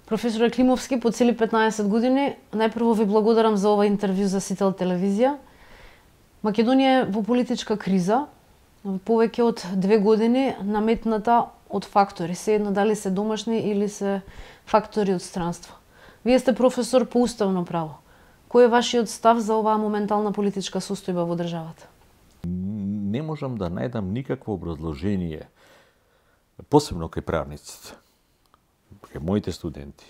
Професоре Климовски, по цели 15 години, најпрво ви благодарам за ова интервју за Сител телевизија. Македонија е во политичка криза, повеќе од 2 години, наметната од фактори, се едно дали се домашни или се фактори од странство. Вие сте професор по уставно право. Кој е вашиот став за оваа моментална политичка состојба во државата? Не можам да најдам никакво образложение, посебно кај правниците, кај моите студенти,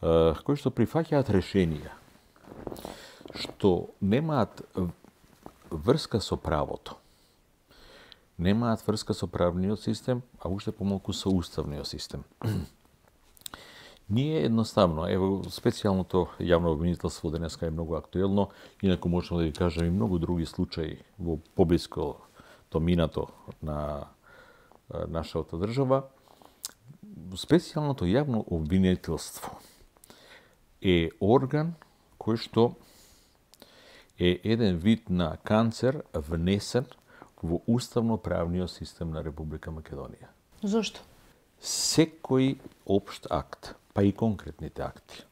кои што прифаќаат решенија, што немаат врска со правото, немаат врска со правниот систем, а уште помалку со уставниот систем. Ние едноставно, ево, специјалното јавно обвинителство денеска е многу актуелно, инаку можеме да ви кажем и многу други случаи во поблиското минато на нашата држава. Специјалното јавно обвинителство е орган кој што е еден вид на канцер внесен во уставно-правниот систем на Република Македонија. Зошто? Секој општ акт, па и конкретните акти,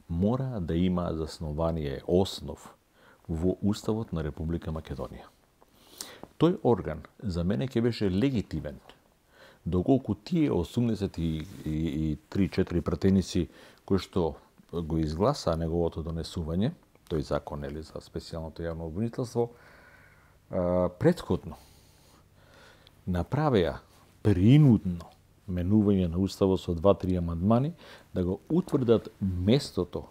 мора да има заснование, основ во Уставот на Република Македонија. Тој орган за мене ќе беше легитимен, доколку тие 83-4 пратеници кои што го изгласаа неговото донесување, тој закон за специјалното јавно обвинителство, претходно направеа принудно менување на Уставот со 2-3 амандмани да го утврдат местото,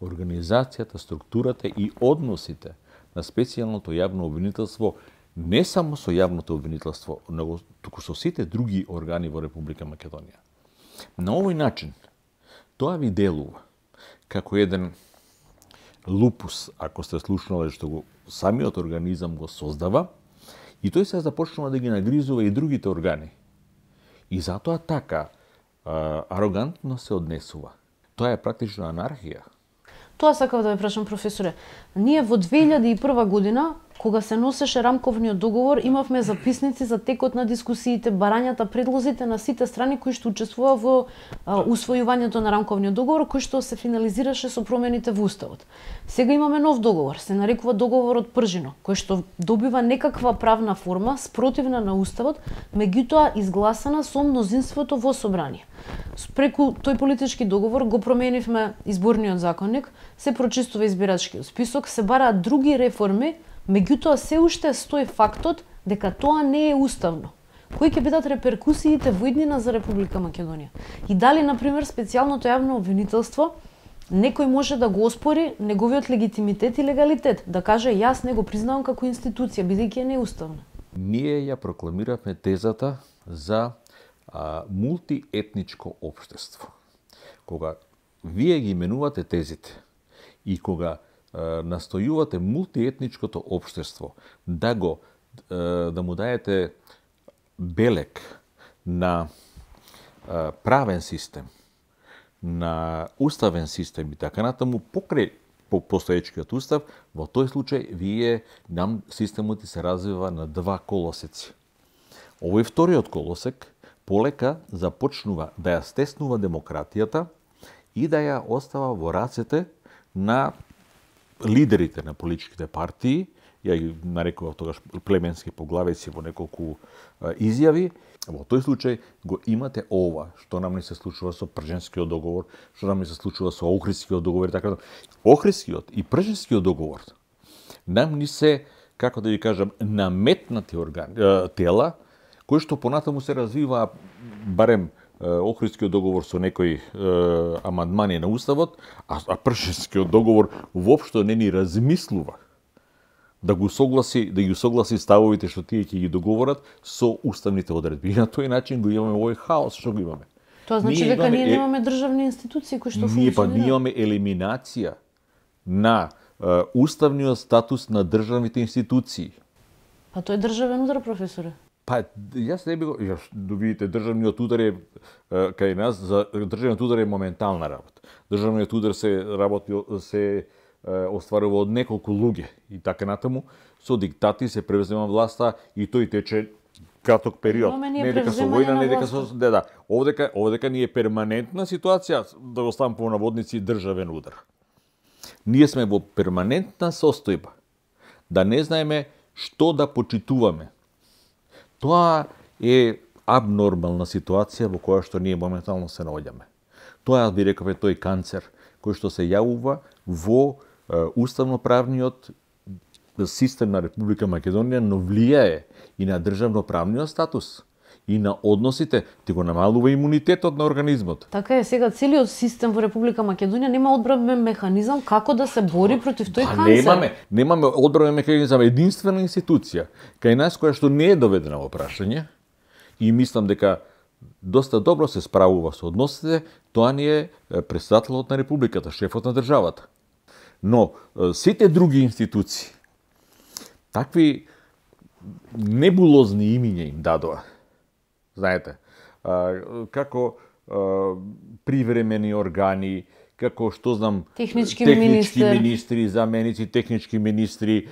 организацијата, структурата и односите на специјалното јавно обвинителство не само со јавното обвинителство, но туку со сите други органи во Република Македонија. На овој начин тоа ви делува како еден лупус, ако сте слушнале, што го самиот организам го создава, и тој се започнува да ги нагризува и другите органи. И затоа така арогантно се однесува. Тоа е практично анархија. Тоа сакав да ве прашам, професоре. Ние во 2001 година, кога се носеше рамковниот договор, имавме записници за текот на дискусиите, барањата, предлозите на сите страни кои што учествува во усвојувањето на рамковниот договор, кој што се финализираше со промените во Уставот. Сега имаме нов договор, се нарекува договорот Пржино, кој што добива некаква правна форма спротивна на Уставот, меѓутоа изгласана со мнозинството во собрание. Преку тој политички договор го променивме изборниот законник, се прочистува избирачкиот список, се бараат други реформи, меѓутоа се уште стои фактот дека тоа не е уставно. Кои ќе бидат реперкусиите во иднина за Република Македонија? И дали, например, специјалното јавно обвинителство некој може да го оспори неговиот легитимитет и легалитет, да каже јас не го признавам како институција, бидејќи е неуставна? Ние ја прокламиравме тезата за мултиетничко општество. Кога вие ги именувате тезите и кога настојувате мултиетничкото општество да му даете белег на правен систем, на уставен систем и така натаму покрај постоечкиот устав, во тој случај системот се развива на 2 колосеци. Овој вториот колосек полека започнува да ја стеснува демократијата и да ја остава во рацете на лидерите на политичките партии, ја ги нарекував тогаш племенски поглавеци во неколку изјави. Во тој случај го имате ова, што нам не се случува со Прженскиот договор, што нам не се случува со Охридскиот договор и така. Охридскиот и Прженскиот договор нам ни се, како да ви кажам, наметнати тела, кои што понатаму се развиваа, барем Охридскиот договор со некои амандмани на Уставот, а Пршинскиот договор воопшто не ни размислува да ги согласи ставовите што тие ќе ги договорат со уставните одредби. И на тој начин го имаме овој хаос што го имаме. Тоа значи дека ние немаме државни институции кои што функционираат. Ние имаме елиминација на уставниот статус на државните институции. Па тој е државен удар, професоре. Па, јас не би го... видите, државниот удар е кај нас, државниот удар е моментална работа. Државниот удар се остварува од неколку луѓе и така натаму, со диктати се превзема власта и тој тече краток период. Имаме ние Не дека со превземање војна, на не дека со власта. да. Овдека ни е перманентна ситуација, да го ставам по наводници, државен удар. Ние сме во перманентна состојба. Да не знаеме што да почитуваме. Тоа е абнормална ситуација во која што ние моментално се наоѓаме. Тоа, би реков, е тој канцер кој што се јавува во уставноправниот систем на Република Македонија, но влијае и на државноправниот статус, и на односите, ти го намалува имунитетот на организмот. Така е, сега целиот систем во Република Македонија нема одбранбен механизам како да се бори против тој канцер. Немаме одбранбен механизам, единствена институција кај нас која што не е доведена во прашање и мислам дека доста добро се справува со односите, тоа ни е претседателот на Републиката, шефот на државата. Но сите други институции, такви небулозни имиња им дадоа. Знаете, како привремени органи, како што знам, Технички министри, заменици, технички министри,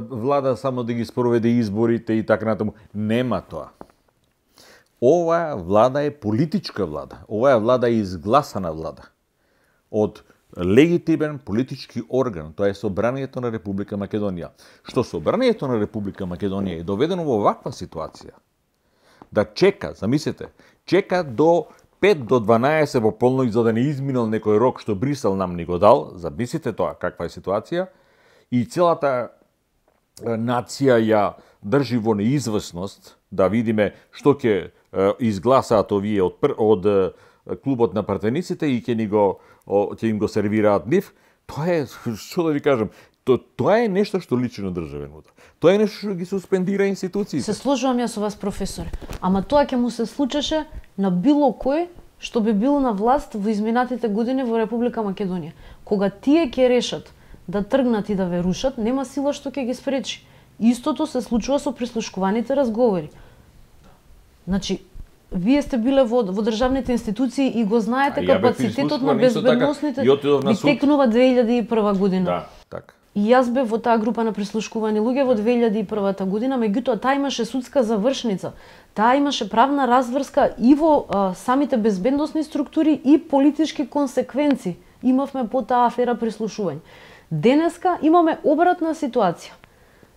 влада само да ги спроведе изборите и така натаму. Нема тоа. Оваа влада е политичка влада. Оваа влада е изгласана влада од легитимен политички орган, тоа е Собранието на Република Македонија. Што Собранието на Република Македонија е доведено во ваква ситуација, да чека, замислете, чека до 5 до 12 во полноќ за да не изминал некој рок што Брисел нам ни го дал, замислите тоа каква е ситуација, и целата нација ја држи во неизвестност да видиме што ќе изгласаат овие од клубот на партениците и ќе им го сервираат нив. Тоа е, што да ви кажам, тоа е нешто што личи на државен удар. Тоа е нешто што ги суспендира институциите. Се сложувам јас со вас, професоре. Ама тоа ќе му се случеше на било кој што би бил на власт во изминатите години во Република Македонија. Кога тие ќе решат да тргнат и да ве рушат, нема сила што ќе ги спречи. Истото се случува со прислушкуваните разговори. Значи, вие сте биле во државните институции и го знаете капацитетот на безбедносните. Ви текнува 2001 година. Да, така. И јас бев во таа група на прислушкувани луѓе во 2001 година, меѓутоа таа имаше судска завршница. Таа имаше правна разврска и во самите безбедносни структури и политички консеквенци. Имавме по таа афера прислушување. Денеска имаме обратна ситуација.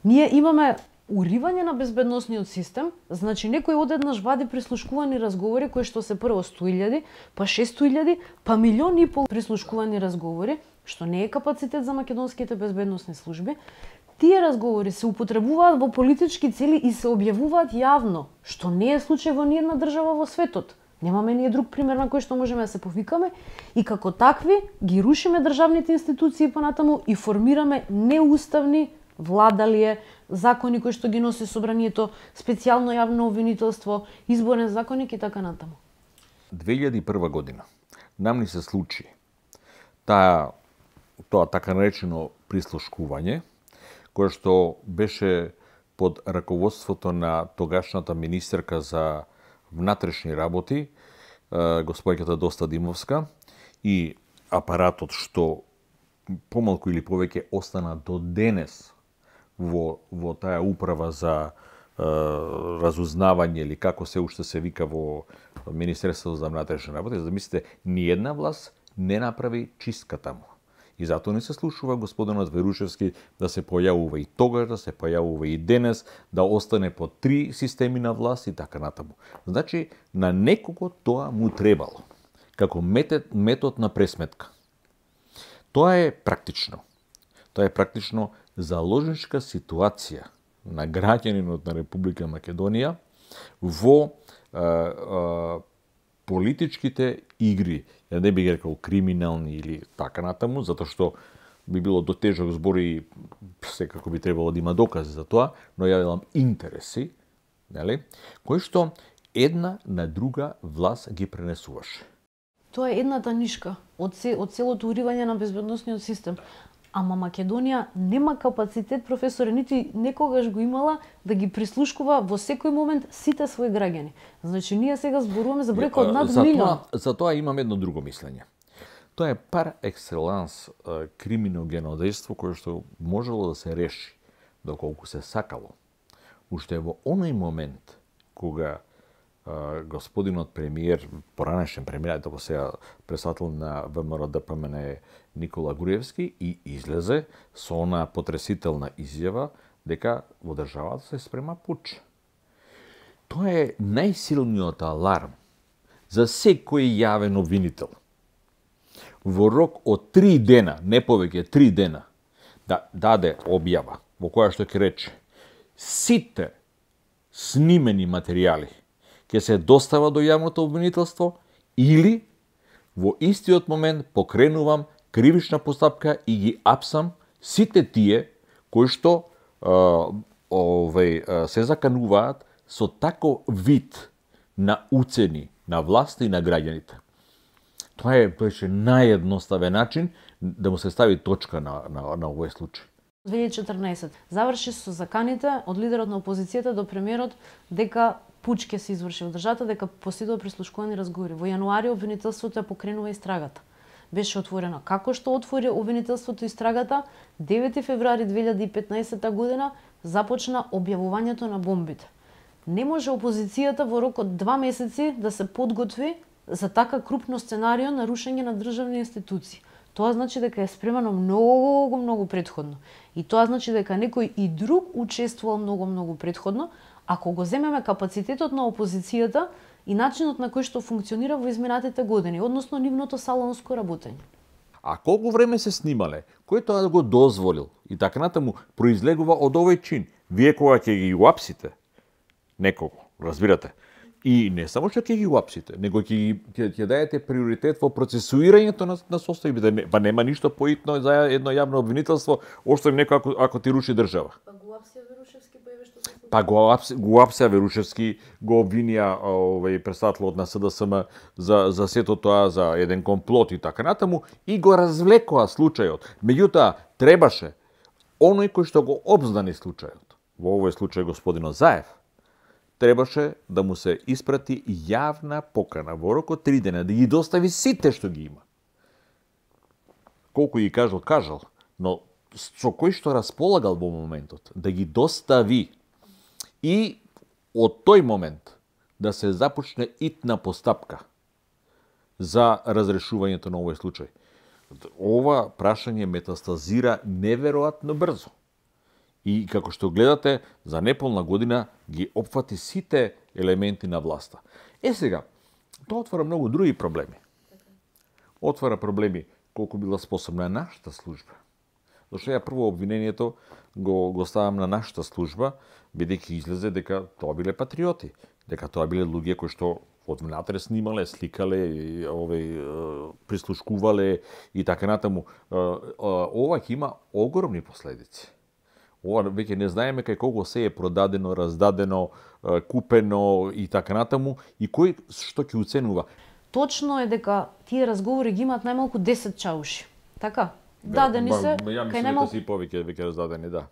Ние имаме уривање на безбедносниот систем, значи некој одеднаш вади прислушкувани разговори кои што се прво 100.000, па 600.000, па 1,5 милиони прислушкувани разговори, што не е капацитет за македонските безбедносни служби. Тие разговори се употребуваат во политички цели и се објавуваат јавно, што не е случај во ниедна држава во светот. Немаме ние друг пример на кој што можеме да се повикаме и како такви ги рушиме државните институции понатаму и формираме неуставни владалие, закони кои што ги носи Собранието, специјално јавно обвинителство, изборен законник и така натаму. 2001 година нам ни се случи тоа така наречено прислушкување, кое што беше под раководството на тогашната министерка за внатрешни работи, господјката Доста Димовска, и апаратот што помалку или повеќе остана до денес во таа управа за разузнавање или како се уште се вика во Министерството за внатрешни работи, за да мислите, ниедна власт не направи чистка таму. И затоа не се слушува господинот Верушевски да се појавува и тогаш, да се појавува и денес, да остане по 3 системи на власт и така натаму. Значи, на некого тоа му требало, како метод на пресметка. Тоа е практично. Тоа е практично заложничка ситуација на граѓанинот на Република Македонија во политичките игри. Ја не би ги рекол криминални или така натаму, затоа што би било до тежок збор и секако би требало да има докази за тоа, но ја велам интереси, нели, кои што една на друга власт ги пренесуваше. Тоа е едната нишка од целото уривање на безбедносниот систем. Ама Македонија нема капацитет, професоре, нити некогаш го имала да ги прислушкува во секој момент сите своји граѓани. Значи, ние сега зборуваме за бројка од над милион. За тоа имам едно друго мислење. Тоа е пар екселанс криминогено дејство кое што можело да се реши, доколку се сакало, уште во оној момент кога господинот премиер, поранешен премиер, тоа сега председател на ВМРО ДПМН е Никола Груевски, и излезе со она потресителна изјава дека во државата се спрема пуч. Тоа е најсилниот аларм за секој јавен обвинител. Во рок од 3 дена, не повеќе 3 дена, да даде објава во која што ќе рече сите снимени материјали ќе се достава до јавното обвинителство или во истиот момент покренувам кривична постапка и ги апсам сите тие кои што се закануваат со таков вид на уцени на власта и на граѓаните. Тоа беше наједноставен начин да му се стави точка на овој случај. 2014 заврши со заканите од лидерот на опозицијата до премиерот дека пуч ќе се изврши во државата, дека последува прислушкувани разговори. Во јануари обвинителството ја покренува истрагата. Беше отворена. Како што отвори обвинителството истрагата, 9 февруари 2015 година започна објавувањето на бомбите. Не може опозицијата во рок од 2 месеци да се подготви за така крупно сценарио на рушење на државни институции. Тоа значи дека е спремано многу предходно. И тоа значи дека некој и друг учествувал многу предходно, ако го земеме капацитетот на опозицијата и начинот на кој што функционира во изминатите години, односно нивното салонско работење. А колку време се снимале? Кој тоа го дозволил? И така натаму произлегува од овој чин. Вие кога ќе ги уапсите некого, разбирате? И не само што ќе ги уапсите, него ќе даете приоритет во процесуирањето на состојбите. Па нема ништо поитно за едно јавно обвинителство, остави некој ако ти руши држава. Па го апсија Верушевски, го обвинија председателот на СДСМ за сето тоа, за еден комплот и така натаму, и го развлекоа случајот. Меѓутоа, требаше оној кој што го обзнани случајот, во овој случај господинот Заев, требаше да му се испрати јавна покана во рок од 3 дена, да ги достави сите што ги има. Колку ги кажал, но со кој што располагал во моментот, да ги достави. И од тој момент да се започне итна постапка за разрешувањето на овој случај. Ова прашање метастазира неверојатно брзо. И како што гледате, за неполна година ги опфати сите елементи на власта. Сега, тоа отвара многу други проблеми. Отвара проблеми колку била способна нашата служба. Зашто ја прво обвинението го ставам на нашата служба, бидејќи излезе дека тоа биле патриоти, дека тоа биле луѓе кои што од внатре снимале, сликале, прислушкувале и така натаму. Ова ќе има огромни последици. Ова веќе не знаеме кај кого се е продадено, раздадено, купено и така натаму, и кој што ќе уценува. Точно е дека тие разговори ги имаат најмалку 10 чауши. Така? Дадени се, кај најмалку и повеќе веќе раздадени, да.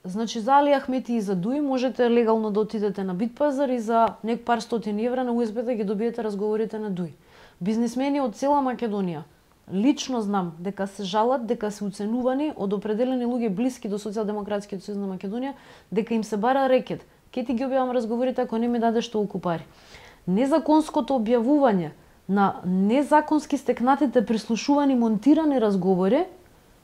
Значи за Али Ахмети и за Дуи можете легално да отидете на Битпазар и за нек пар стотини евра на USB да ги добиете разговорите на Дуи. Бизнисмени од цела Македонија лично знам дека се жалат, дека се уценувани од определени луѓе блиски до Социјалдемократскиот сојуз на Македонија, дека им се бара рекет. Ке ти ги објавам разговорите ако не ми дадеш толку пари. Незаконското објавување на незаконски стекнатите прислушувани монтирани разговори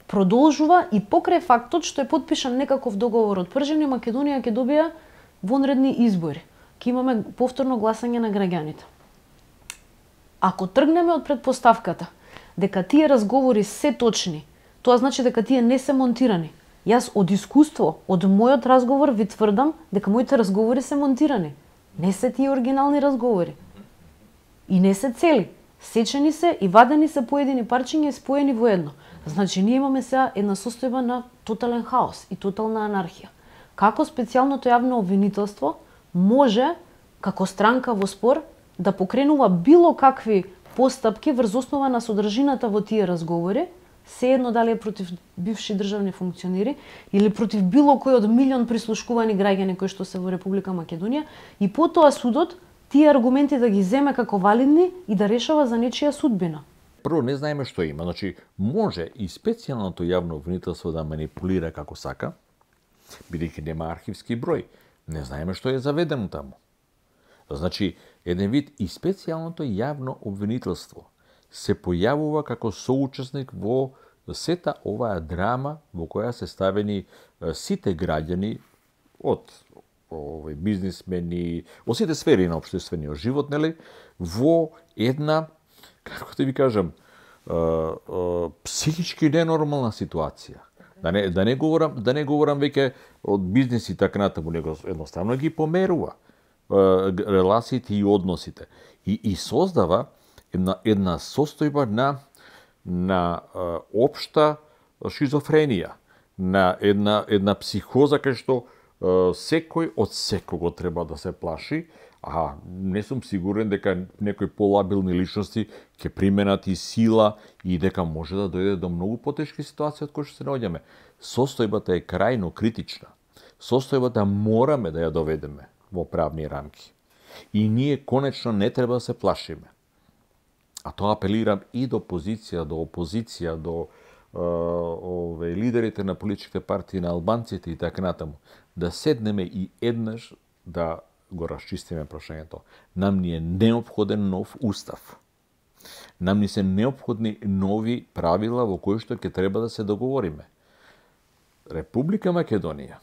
продолжува и покрај фактот што е подпишан некаков договор од Пржани, Македонија ќе добија вонредни избори. Ќе имаме повторно гласање на граѓаните. Ако тргнеме од предпоставката дека тие разговори се точни, тоа значи дека тие не се монтирани. Јас од искуство, од мојот разговор ви тврдам дека моите разговори се монтирани. Не се тие оригинални разговори. И не се цели. Сечени се и вадени се поедини парчиња и споени во едно. Значи, ние имаме сега една состојба на тотален хаос и тотална анархија. Како специјалното јавно обвинителство може, како странка во спор, да покренува било какви постапки врз основа на содржината во тие разговори, сеедно дали е против бивши државни функционери или против било кој од милион прислушкувани граѓани кои што се во Република Македонија, и потоа судот тие аргументи да ги земе како валидни и да решава за нечија судбина. Прво, не знаеме што има. Значи, може и специјалното јавно обвинителство да манипулира како сака, бидејќи нема архивски број. Не знаеме што е заведено таму. Значи, еден вид и специјалното јавно обвинителство се појавува како соучесник во сета оваа драма во која се ставени сите граѓани од бизнисмени, од сите сфери на општествениот живот, нели, во една, како да ви кажам, психички ненормална ситуација. Да не говорам веќе од бизнес и така натаму, него едноставно ги померува релациите и односите и создава една состојба на општа шизофренија, на една психоза кај што секој од секого треба да се плаши, а не сум сигурен дека некои полабилни личности ќе применат и сила и дека може да дојде до многу потешки ситуации од кои што се наоѓаме. Состојбата е крајно критична. Состојбата мораме да ја доведеме во правни рамки. И ние конечно не треба да се плашиме. А тоа апелирам и до позиција, до опозиција, до лидерите на политичките партии, на албанците и така натаму, да седнеме и еднаш да го расчистиме прашањето. Нам ни е неопходен нов устав. Нам ни се неопходни нови правила во кои што ќе треба да се договориме. Република Македонија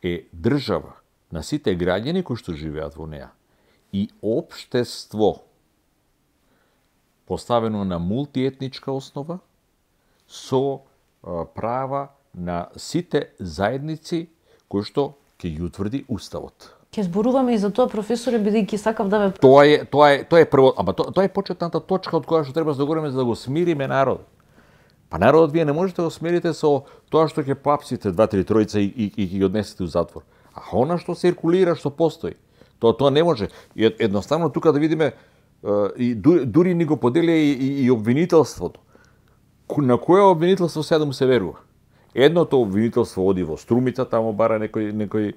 е држава на сите граѓани кои што живеат во неа и општество поставено на мултиетничка основа со права на сите заедници кои што ќе ги утврди уставот. Ќе зборуваме и за тоа, професоре, бидејќи сакав да ве... Тоа е прво, тоа е почетната точка од која што треба да говориме за да го смириме народот. Па народот вие не можете да го смирите со тоа што ќе поапсите 2-3 тројца и ги однесете у затвор. А она што циркулира, што постои, тоа не може. Едноставно тука да видиме и дури ни го поделија и обвинителството. На кое обвинителство сега да му се верува? Едното обвинителство оди во струмица, таму бара некои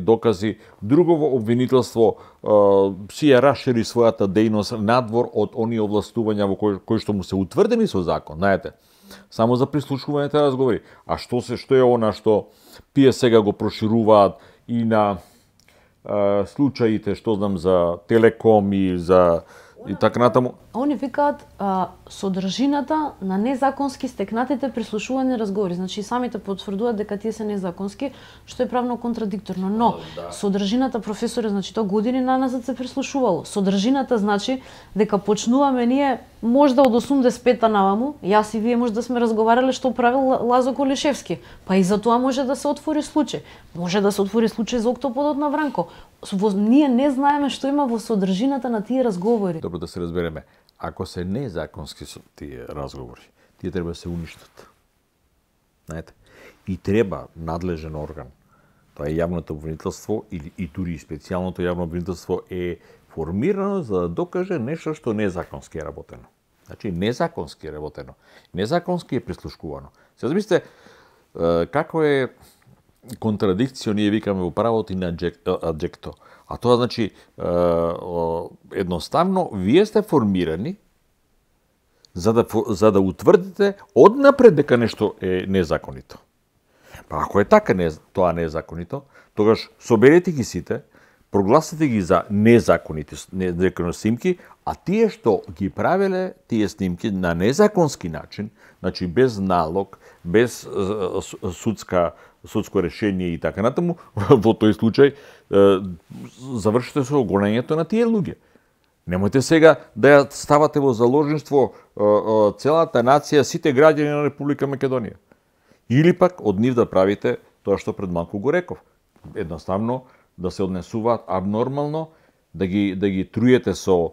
докази, друго обвинителство си ја расшири својата дејност надвор од оние овластувања во кои што му се утврдени со закон, знаете. Само за прислушуваните разговори. А што е она што пие сега го прошируваат и на случаите, што знам, за Телеком и за и така натаму. Они викаат содржината на незаконски стекнатите прислушувани разговори. Значи самите потврдуваат дека тие се незаконски, што е правно контрадикторно. Но содржината, професоре, значи тоа години наназад се прислушувало. Содржината значи дека почнуваме ние можда од 85-та наваму, јас и вие може да сме разговарале што правил Лазо Колишевски. Па и за тоа може да се отвори случај. Може да се отвори случај за октоподот на Вранко. Ние не знаеме што има во содржината на тие разговори. Добро да се разбереме. Ако се незаконски тие разговори, тие треба да се уништат. Знаете? И треба надлежен орган. Тоа е јавното обвинителство и дури специјалното јавно обвинителство е формирано за да докаже нешто што незаконски е работено. Значи незаконски е работено. Незаконски е прислушкувано. Се замислите како е контрадикција, ние викаме во правото и на аджекто. А тоа значи едноставно вие сте формирани за да утврдите однапред дека нешто е незаконито. Па ако е така тоа незаконито, тогаш соберете ги сите, прогласите ги за незаконити снимки, а тие што ги правеле тие снимки на незаконски начин, значи без налог, без судско решение и така натаму, во тој случај завршите со гонењето на тие луѓе. Немојте сега да ја ставате во заложништво целата нација, сите граѓани на Република Македонија. Или пак од нив да правите тоа што пред малку го реков. Едноставно да се однесуваат абнормално, да ги трујете со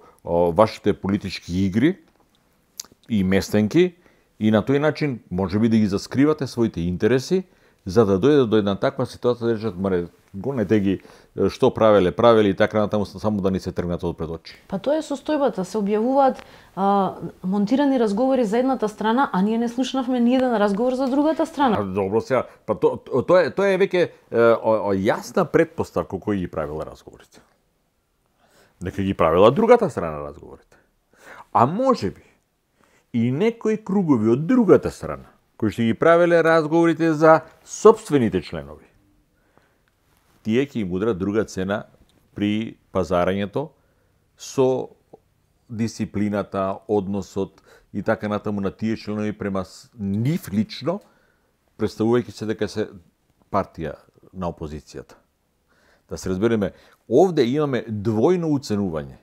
вашите политички игри и местенки и на тој начин можеби да ги заскривате своите интереси, за да дојде до една таква ситуација да речат, маре, гонете ги што правеле и така натаму, само да ни се тргнат од пред очи. Па тоа е состојбата, се објавуваат монтирани разговори за едната страна, а ние не слушнавме ни еден разговор за другата страна. Добро сега, па тоа е веќе јасна претпоставка кој ги правила разговорите. Дека ги правила другата страна разговорите. А можеби и некои кругови од другата страна кои што ги правеле разговорите за сопствените членови. тие ќе им удрат друга цена при пазарањето со дисциплината, односот и така натаму на тие членови према нив лично, представувајќи се дека се партија на опозицијата. Да се разбереме, овде имаме двојно уценување.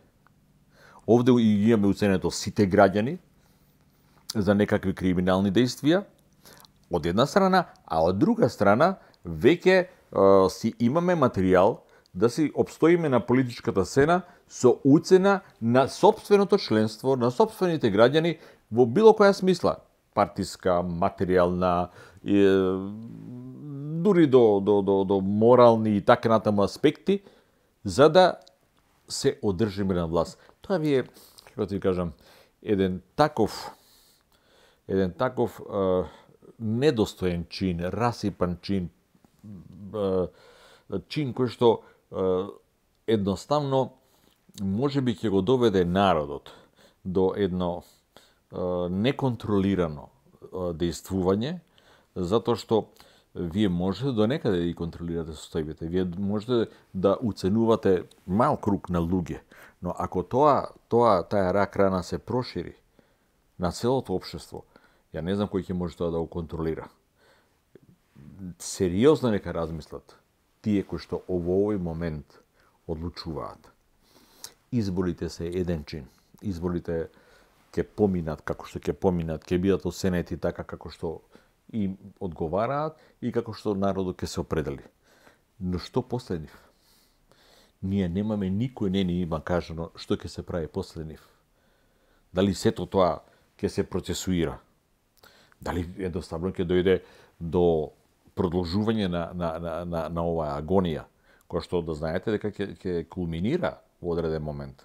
Овде имаме уценето сите граѓани за некакви криминални действија, од една страна, а од друга страна, веќе си имаме материјал да си обстоиме на политичката сцена со уцена на сопственото членство, на сопствените граѓани во било која смисла, партиска, материјална, дури до морални и така натаму аспекти, за да се одржиме на власт. Тоа ви е, како ти кажам, еден таков недостоен чин, расипан чин, чин кој што едноставно можеби ќе го доведе народот до едно неконтролирано действување, затоа што вие можете до некаде да ги контролирате состојбите, вие можете да уценувате мал круг на луѓе, но ако таа рак рана се прошири на целото општество, ја не знам кој ќе може тоа да го контролира. Сериозно нека размислат тие кои што во овој момент одлучуваат. Изборите се еден чин. Изборите ќе поминат како што ќе поминат, ќе бидат оценети така како што им одговараат и како што народот ќе се определи. Но што после нив? Ние немаме, никој не ни има кажано што ќе се прави после нив. Дали сето тоа ќе се процесуира? Дали едноставно ќе дојде до продолжување на оваа агонија, која што да знаете дека ќе кулминира во одреден момент.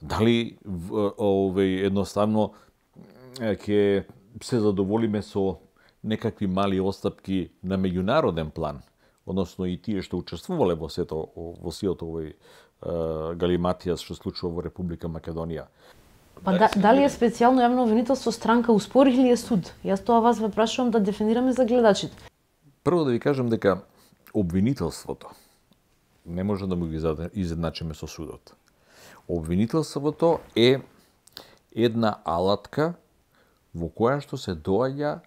Дали едноставно ќе се задоволиме со некакви мали отстапки на меѓународен план, односно и тие што учествувале во сето овој галиматија што случува во Република Македонија. Па дали е специјално јавно обвинителство странка, успорих ли е суд? Јас тоа вас ве прашувам да дефинираме за гледачите. Прво да ви кажам дека обвинителството не може да му ги изедначиме со судот. Обвинителството е една алатка во која што се доаѓа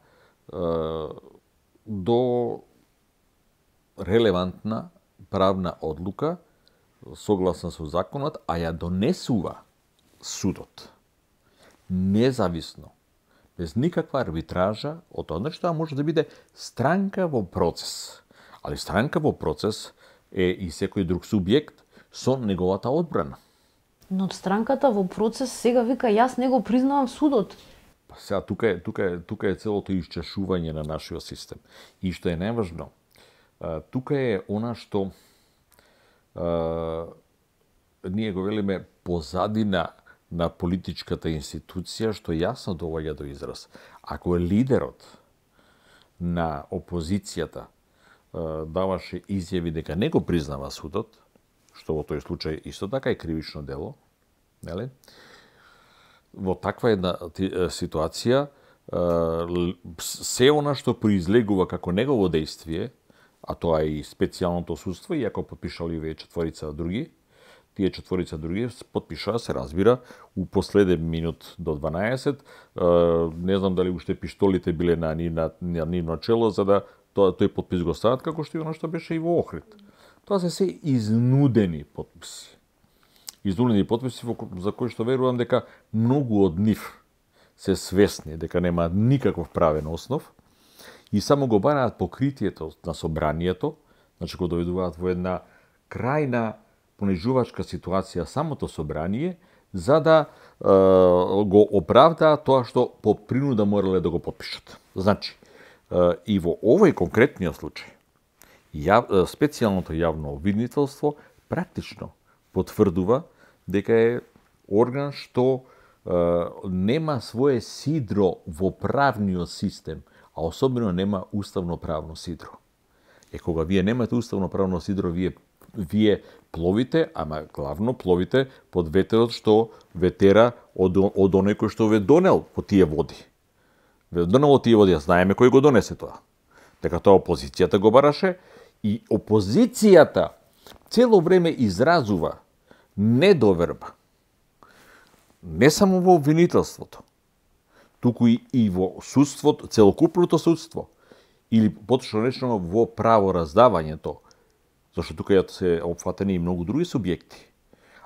до релевантна правна одлука согласна со законот, а ја донесува судот. Независно, без никаква арбитража од тоа. Значи, тоа може да биде странка во процес. Али странка во процес е и секој друг субјект со неговата одбрана. Но странката во процес сега вика јас не го признавам судот. Па сега тука е целото исчешување на нашиот систем. И што е најважно, тука е она што ние го велиме позадина на политичката институција, што јасно доаѓа до израз. Ако лидерот на опозицијата даваше изјави дека не го признава судот, што во тој случај исто така е кривично дело, нели? Во таква една ситуација, се она што произлегува како негово действие, а тоа е и специјалното судство, иако подпишали овие четворица други, тие четворица други подпишаа, се разбира, у последен минут до 12, не знам дали уште пиштолите биле на нивно чело, за да тој подпис го стават, како што и оно што беше и во Охрид. Тоа се изнудени подписи. Изнудени подписи за кои што верувам дека многу од нив се свесни дека нема никаков правен основ и само го бараат покритието на собранието, значи го доведуваат во една крајна понижувачка ситуација самото собрание, за да го оправдаат тоа што по принуда морале да го подпишат. Значи, и во овој конкретниот случај, специјалното јавно обвинителство практично потврдува дека е орган што нема свое сидро во правниот систем, а особено нема уставно-правно сидро. Кога вие немате уставно-правно сидро, вие пловите, ама главно пловите под ветерот што ветера од оној кој што ве донел по тие води. Ве донел тие води, знаеме кој го донесе тоа. Дека тоа опозицијата го бараше И опозицијата цело време изразува недоверба. Не само во обвинителството, туку и во судството, целокупното судство, или поточно речено во правораздавањето, зашто тука се опфатени и многу други субјекти.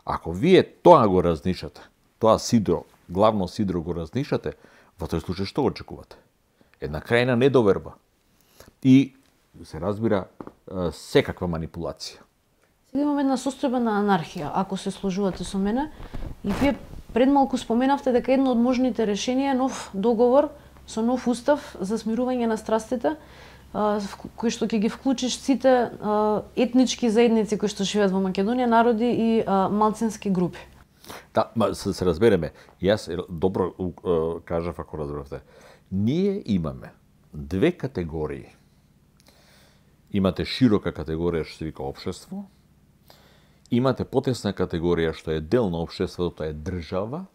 Ако вие тоа го разнишате, тоа сидро, главно сидро го разнишате, во тој случај што очекувате? Една крајна недоверба. И се разбира секаква манипулација. Сега имаме една состојбена анархија, ако се сложувате со мене. И вие пред малку споменавте дека едно од можните решенија е нов договор со нов устав за смирување на страстите, кој што ќе ги вклучиш сите етнички заедници кои што живеат во Македонија, народи и малцински групи. Да, се разбереме. Јас добро кажав ако разбравте. Ние имаме две категории. Имате широка категорија што се вика општество, имате потесна категорија што е дел на општеството, тоа е држава,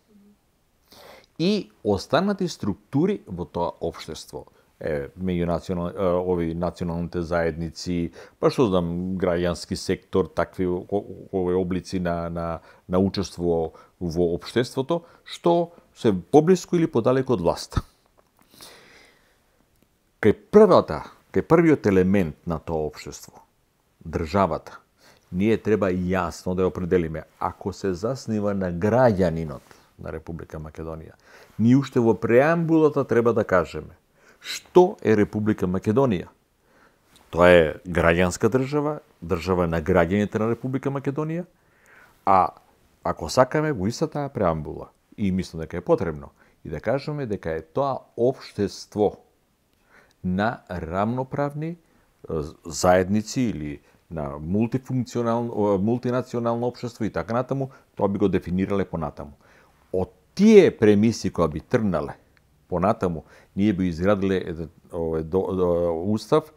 и останати структури во тоа општество. Меѓу националните заедници, па што знам, граѓански сектор, такви облици на учество во општеството, што се поблиску или подалеку од власта. Кај првиот елемент на тоа општество, државата, ние треба јасно да ја определиме, ако се заснива на граѓанинот на Република Македонија, ние уште во преамбулата треба да кажеме што е Република Македонија. Тоа е граѓанска држава, држава на граѓаните на Република Македонија, а ако сакаме во истата таа преамбула, и мислам дека е потребно, и да кажеме дека е тоа општество на рамноправни заедници или на мултинационално општество и така натаму, тоа би го дефинирале понатаму. Од тие премиси кои би тргнале понатаму, ние би изградиле устав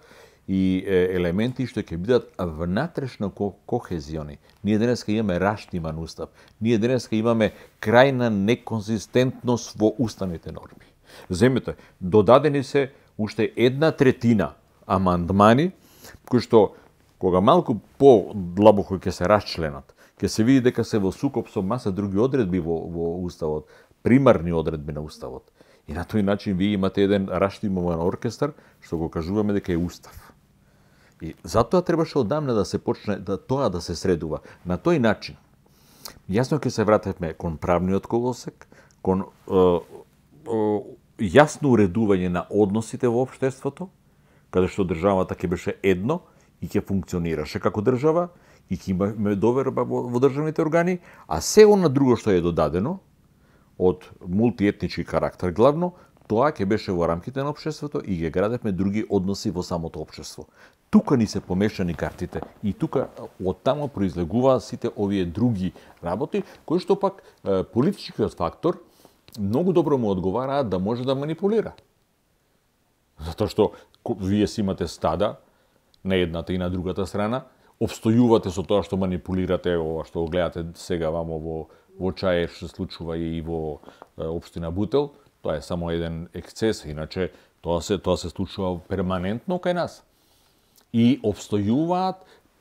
и елементи што ќе бидат внатрешно кохезиони. Ние денеска имаме раштиман устав. Ние денеска имаме крајна неконзистентност во уставните норми. Земете, додадени се уште 1/3 амандмани, кои што кога малку по-длабоко ќе се расчленат, ќе се види дека се во сукоп со маса други одредби во уставот, примарни одредби на уставот. И на тој начин вие имате еден раштимован оркестар, што го кажуваме дека е устав. И затоа требаше одамна да се почне тоа да се средува. На тој начин, јасно ќе се вратиме кон правниот колосек, кон јасно уредување на односите во општеството, каде што државата ќе беше едно и ќе функционираше како држава, и ќе имаме доверба во државните органи, а се она друго што е додадено, од мултиетнички карактер главно, тоа ќе беше во рамките на општеството и ќе градевме други односи во самото општество. Тука ни се помешани картите и тука оттамо произлегуваат сите овие други работи, кои што пак политичкиот фактор многу добро му одговараат да може да манипулира. Затоа што вие си имате стада на едната и на другата страна, обстојувате со тоа што манипулирате, ова што го гледате сега вамо во Чаев, што се случува и во општина Бутел, тоа е само еден ексцес, иначе тоа се случува перманентно кај нас. И обстојуваат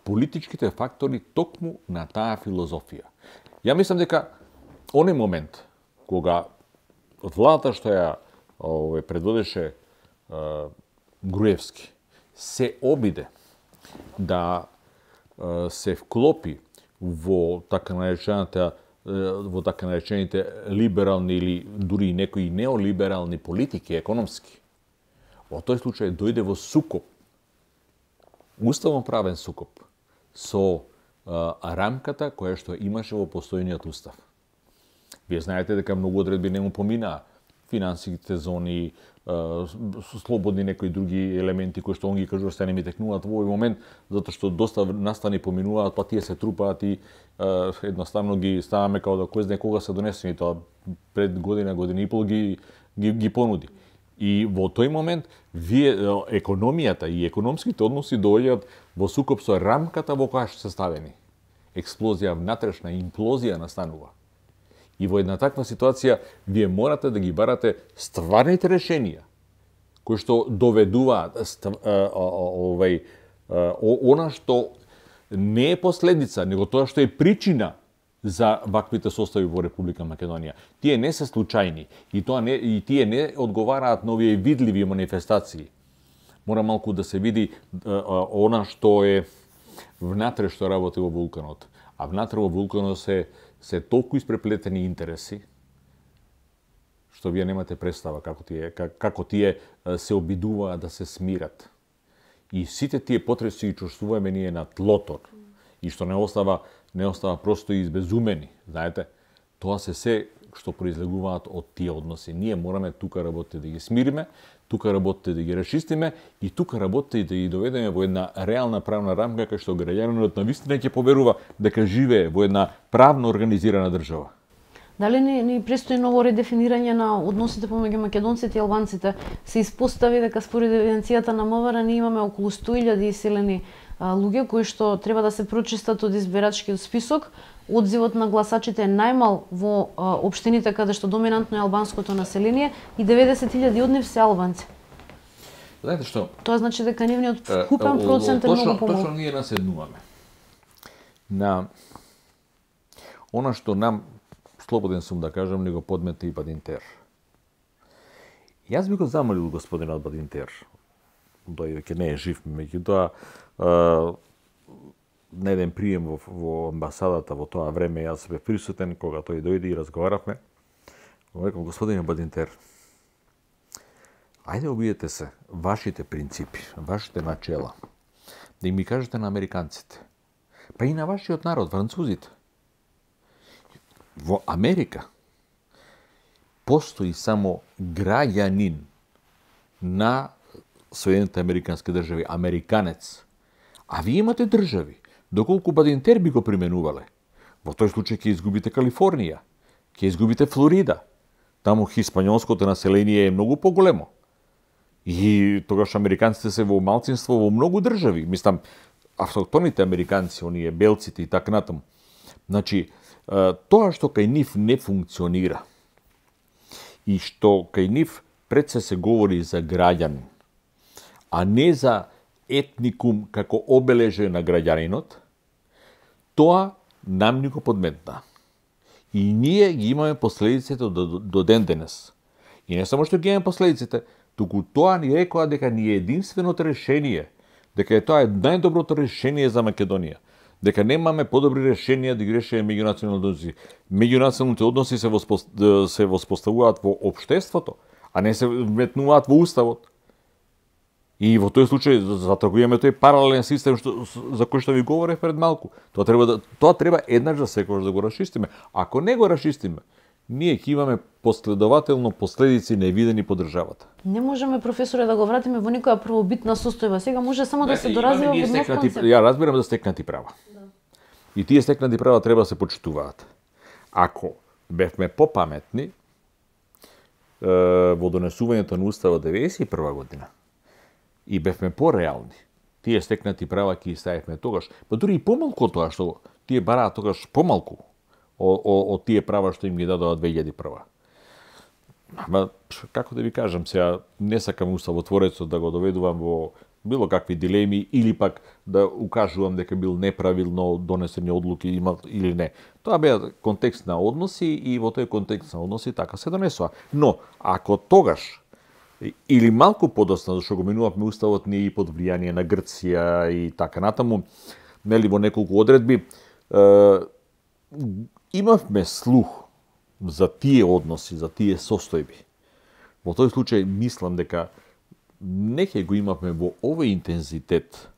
политичките фактори токму на таа филозофија. Ја мислам дека оној момент кога владата што ја предводеше Груевски се обиде да се вклопи во така наречените либерални или дури и некои неолиберални политики економски, во тој случај дојде во сукоп, уставно-правен сукоп со рамката која што имаше во постојниот устав. Вие знаете дека многу одредби не му поминаа финансиските зони, слободни некои други елементи кои што он ги кажува се не ми текнуваат во овој момент, затоа што доста настани поминуваат, па тие се трупаат и едноставно ги ставаме као да кој знае кога се донесени, тоа пред година и пол ги понуди. И во тој момент вие економијата и економските односи доаѓаат во сукоп со рамката во која што се ставени. Експлозија внатрешна, имплозија настанува. И во една таква ситуација вие морате да ги барате стварните решенија кои што доведуваат Она што не е последица, него тоа што е причина за ваквите состави во Република Македонија. Тие не се случајни и тие не одговараат на овие видливи манифестации. Мора малку да се види она што е внатре што работи во вулканот. А внатре во вулканот се толку испреплетени интереси што вие немате представа како тие се обидуваат да се смират. И сите тие потреси ги чувствуваме ние на тлото и што не остава просто избезумени, знаете. Тоа се што произлегуваат од тие односи. Ние мораме тука работите да ги смириме, тука работите да ги расчистиме и тука работите да ги доведеме во една реална правна рамка кај што граѓанинот навистина ќе поверува дека живее во една правно организирана држава. Дали ни престои ново редефинирање на односите помеѓу македонците и албанците? Се испостави дека според евиденцијата на МВР ние имаме околу 100.000 иселени луѓе кои што треба да се прочистат од избирачкиот список. Одзивот на гласачите е најмал во општините каде што доминантно е албанското население и 90.000 од нив се албанци. Знаете што? Тоа значи дека нивниот вкупен процент е многу помал. Точно ние наседнуваме на она што нам, слободен сум да кажам, него подмета и Бадинтер. Јас би го замолил господинот Бадинтер, дојдејќи не е жив, меѓутоа на еден прием во амбасадата во тоа време јас бев присутен кога тој дојде и разговаравме. Го рекол, господине Бадинтер, ајде обидете се вашите принципи, вашите начела, да им ги кажете на американците, па и на вашиот народ, французите. Во Америка постои само граѓанин на Соединените американски држави, американец. А вие имате држави, доколку Бадинтер би го применувале. Во тој случај ќе изгубите Калифорнија, ќе изгубите Флорида. Таму хиспањолското население е многу поголемо. И тогаш американците се во малцинство во многу држави. Мислам, автохтоните американци, оние белците и така натаму. Значи, тоа што кај нив не функционира и што кај нив пред се говори за граѓанин, а не за етникум како обележje на граѓанинот, тоа нам ни го подметна. И ние ги имаме последиците до ден денес. И не само што ги имаме последиците, туку тоа ни рекоа дека ни е единственото решение, дека е тоа најдоброто решение за Македонија, дека немаме подобри решенија да ги решиме меѓунационалните односи. Меѓунационалните односи се воспоставуваат во општеството, а не се вметнуваат во уставот. И во тој случај затрагуваме тој паралелен систем за кој што ви говорев пред малку. Тоа треба еднаш за секогаш да го расчистиме. Ако не го расчистиме, ние ќе имаме последователно последици невидени по државата. Не можеме, професоре, да го вратиме во никоја првобитна состојба. Сега може само да се доразвива во нов концепт. Ја разбирам да стекнати права. Да. И тие стекнати права треба да се почитуваат. Ако бевме попаметни во донесувањето на Уставот 91 година и бевме пореални, тие стекнати права ќе ставивме тогаш, па дури и помалку тоа што тие бараат тогаш помалку од тие права што им ги дадоа 2001. Ама, како да ви кажам, сега не сакам уставотворецот да го доведувам во било какви дилеми или пак да укажувам дека бил неправилно донесени одлуки или не. Тоа беа контекст на односи и во тој контекст на односи така се донесува. Но, ако тогаш или малку подоцна, зашто го минувавме уставот ние и под влијание на Грција и така натаму, нели во неколку одредби, имавме слух за тие односи, за тие состојби. Во тој случај мислам дека не ќе го имавме во овој интензитет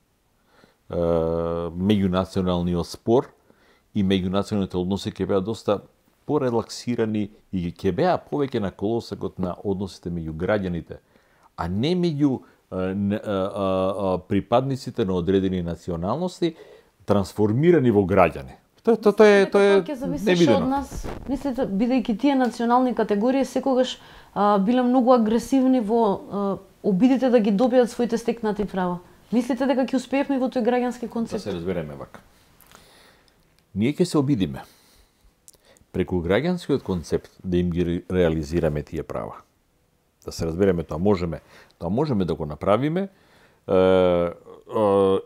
меѓунационалниот спор и меѓунационалните односи ќе беа доста порелаксирани и ќе беа повеќе на колосекот на односите меѓу граѓаните, а не меѓу припадниците на одредени националности трансформирани во граѓани. Тоа е ќе зависеше од нас. Мислите, бидејќи тие национални категории секогаш биле многу агресивни во обидите да ги добијат своите стекнати права. Мислите дека ќе успеевме во тој граѓански концепт? Да се разбереме вака. Ние ќе се обидиме преку граѓанскиот концепт да им ги реализираме тие права. Да се разбереме, тоа можеме да го направиме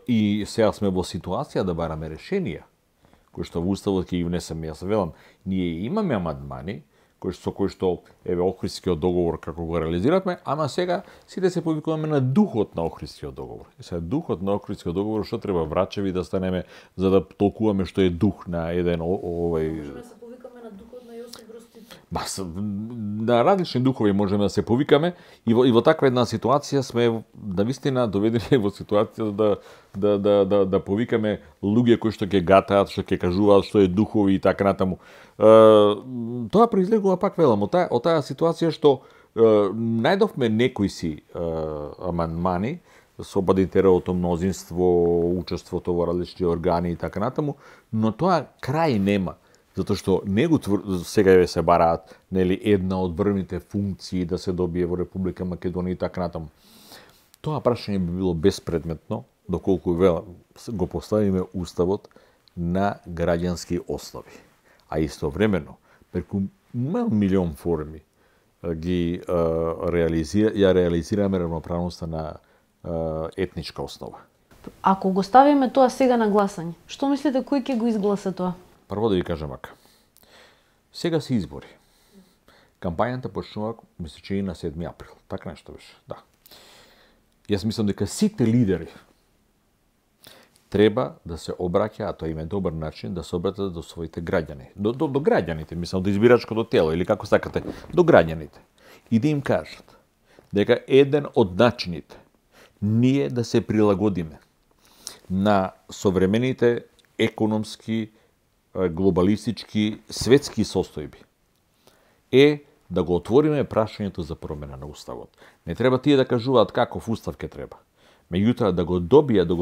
и сега сме во ситуација да бараме решенија, кои што во Уставот ќе ги внесеме. Јас велам, ние имаме амандмани, со кои што еве Охридскиот договор како го реализиравме, ама сега сите се повикуваме на духот на Охридскиот договор. И сега духот на Охридскиот договор, што треба врачеви да станеме за да толкуваме што е дух на еден Можеме да се повикаме на духот на Јосип Брз Тито. На различни духови можеме да се повикаме и во таква една ситуација сме навистина доведени во ситуација да повикаме луѓе кои што ќе гатаат, што ќе кажуваат што е духови и така натаму. Тоа произлегува, пак велам, од таа ситуација што најдовме некои си амандмани со бадинтеровото мнозинство, учеството во различни органи и така натаму, но тоа крај нема. Затоа што сега се бараат една од врвните функции да се добие во Република Македонија и така натаму. Тоа прашање би било безпредметно доколку го поставиме Уставот на граѓански основи. А истовремено, преку милион форми реализираме равноправноста на етничка основа. Ако го ставиме тоа сега на гласање, што мислите кој ќе го изгласа тоа? Прво да ви кажам ака. Сега се избори. Кампањата почнува, мисля, че и на 7 април. Така нешто беше, да. Јас мислам дека сите лидери треба да се обраќаат, а тоа им е добар начин да се обратат до своите граѓани. До граѓаните, мислам, до избирачкото тело или како сакате, до граѓаните. И да им кажат дека еден од начините ние да се прилагодиме на современите економски, глобалистички, светски состојби е да го отвориме прашањето за промена на Уставот. Не треба тие да кажуваат каков Устав ќе треба. Меѓутоа да го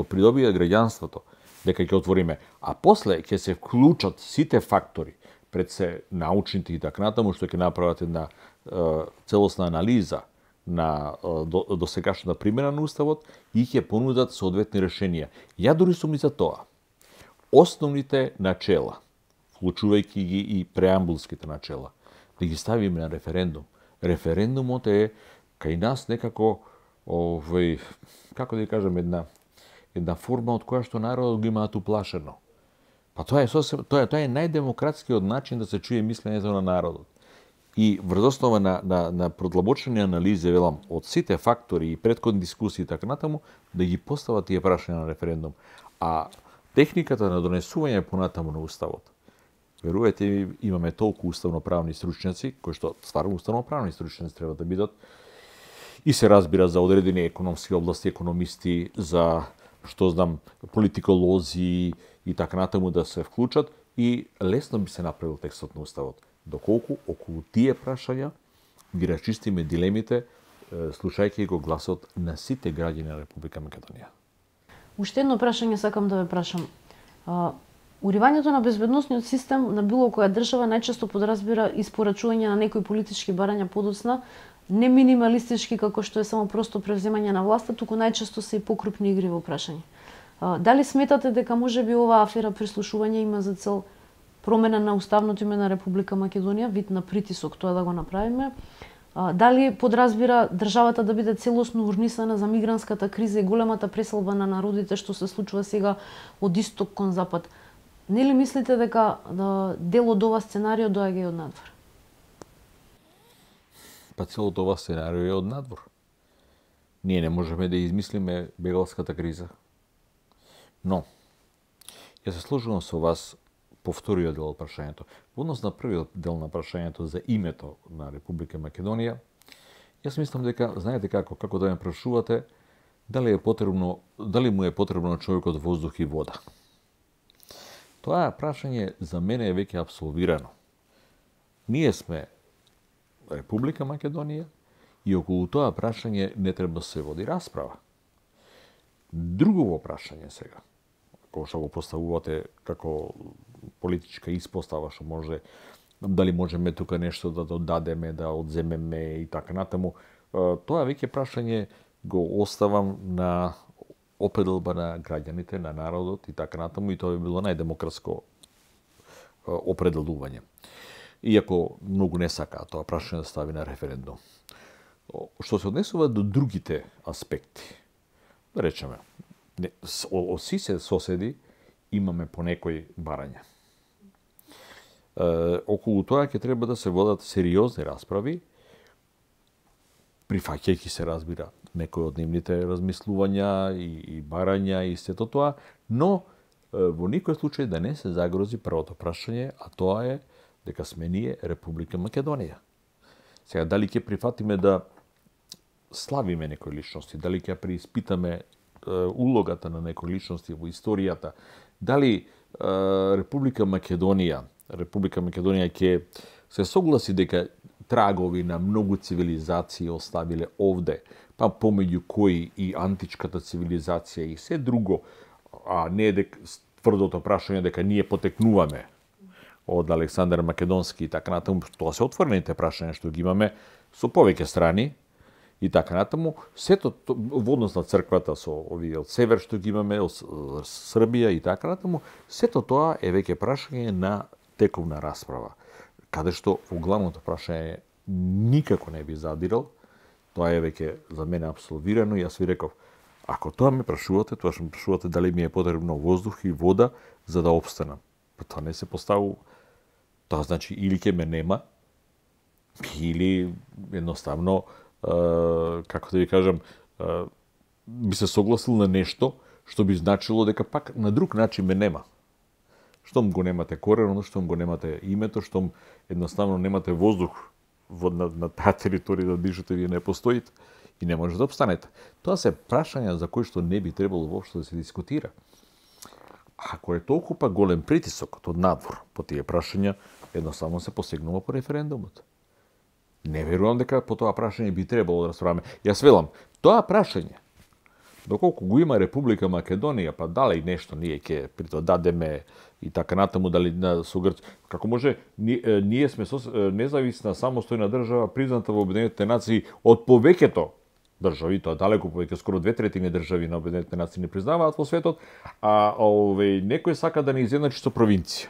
придобија граѓанството, дека ќе отвориме, а после ќе се вклучат сите фактори, пред се научните и така натаму, што ќе направат една целосна анализа на досегашната примена на Уставот и ќе понудат соодветни решенија. Ја дури сум и за тоа. Основните начела, вклучувајќи ги и преамбулските начела, да ги ставиме на референдум. Референдумот е кај нас некако како да ја кажам, една форма од која што народот го имаат уплашено. Па тоа е најдемократскиот начин да се чуе мислењето на народот. И врз основа на продлабочени анализи, велам, од сите фактори и претходни дискусии и така натаму, да ги постават тие прашања на референдум. А техниката на донесување понатаму на Уставот, верувате, имаме толку уставноправни стручњаци, кои што стварно уставноправни стручњаци треба да бидат, и се разбира за одредени економски области, економисти, за, што знам, политиколози и така натаму да се вклучат и лесно би се направил текстот на Уставот. Доколку околу тие прашања ги расчистиме дилемите, слушајќи го гласот на сите граѓани на Република Македонија. Уште едно прашање сакам да ве прашам. Уривањето на безбедносниот систем на било која држава најчесто подразбира испорачување на некои политички барања подоцна, не минималистички како што е само просто превземање на власта, туку најчесто се и покрупни игри во прашање. Дали сметате дека можеби оваа афера прислушување има за цел промена на уставното име на Република Македонија, вид на притисок тоа да го направиме? Дали подразбира државата да биде целосно урнисана за мигрантската криза и големата преселба на народите што се случува сега од исток кон запад? Нели мислите дека дел од ова сценарио доаѓа и од надвор? Па целото ова сценарио е од надвор. Ние не можеме да измислиме бегалската криза. Но, ја се сложувам со вас по вториот дел од прашањето. Во однос на првиот дел на прашањето за името на Република Македонија, јас мислам дека, знаете како да ме прашувате, дали му е потребно на човекот воздух и вода. Тоа прашање за мене е веќе апсолвирано. Ние сме Република Македонија и околу тоа прашање не треба да се води расправа. Друго прашање сега, кога што го поставувате како политичка испостава, што може, дали можеме тука нешто да додадеме, да одземеме и така натаму, тоа веќе прашање го оставам на определба на граѓаните, на народот и така натаму, и тоа би било најдемократско определување. Иако многу не сакаат тоа прашање да стави на референдум. Што се однесува до другите аспекти, да речеме, Од сите соседи имаме по некој барања. Околу тоа ќе треба да се водат сериозни расправи, прифаќајќи се, разбира, некои од нивните размислувања и барања и сето тоа, но во никој случај да не се загрози првото прашање, а тоа е дека сме ние Република Македонија. Сега, дали ќе прифатиме да славиме некои личности, дали ќе преиспитаме улогата на некои личности во историјата, дали Република Македонија ќе се согласи дека трагови на многу цивилизации оставиле овде, па помеѓу кои и античката цивилизација и се друго, а не дека тврдото прашање дека ние потекнуваме од Александар Македонски и така натаму, тоа се отворените прашања што ги имаме со повеќе страни и така натаму, сето во однос на црквата со овие од север што ги имаме, од Србија и така натаму, сето тоа е веќе прашање на тековна расправа, каде што во главното прашање никако не би задирал, тоа е веќе за мене абсолвирано и јас ви реков, ако тоа ме прашувате, тоа што ме прашувате дали ми е потребно воздух и вода за да опстанам. Тоа не се поставува. Тоа значи или ќе ме нема, или едноставно, како да ви кажам, би се согласил на нешто што би значило дека пак на друг начин ме нема. Штом го немате коренот, штом го немате името, штом едноставно немате воздух на таа територија да дишате, вие не постоите и не може да обстанете. Тоа се прашања за кои што не би требало воопшто да се дискутира. Ако е толку па голем притисокот од надвор по тие прашања, едноставно се посегнува по референдумот. Не верувам дека по тоа прашање би требало да расправаме. Јас велам, тоа прашање, доколку го има Република Македонија, па дали нешто ние ќе прито дадеме и така натаму, дали со Грција, како може, ние сме независна самостојна држава, призната во Обединетите нации од повеќето држави, тоа далеку повеќе, скоро 2/3 држави на Обединетите нации не признаваат во светот, а некој сака да не изедначи со провинција.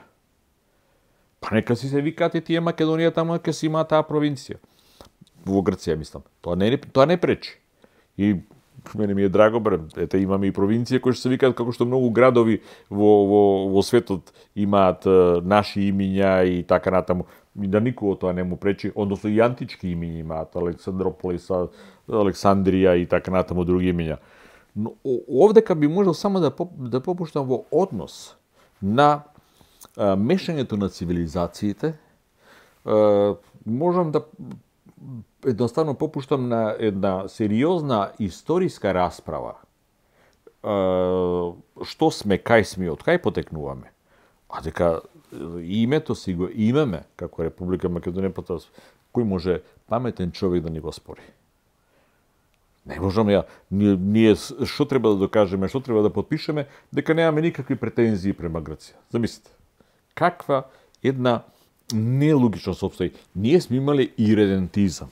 Па нека си се викаат и тие Македонија таму ќе си има таа провинција. Во Грција, мислам. Тоа не пречи. И мене ми е драго, ете имаме и провинција кои што се викаат како што многу градови во светот имаат наши имиња и така натаму. И да никого тоа не му пречи, односно и антички имиња имаат, Александрополис, Александрија и така натаму други имиња. Но овдека би можел само да попуштам во однос на мешањето на цивилизациите, можам да едноставно попуштам на една сериозна историска расправа. Што сме, кај сме, од кај потекнуваме. А дека името си го имаме како Република Македонија, потоа кој може паметен човек да ни го спори? Не можеме ние што треба да докажеме, што треба да подпишеме, дека немаме никакви претензии према Грција. Замислите. Каква една нелогичност обстои. Ние сме имале иридентизам.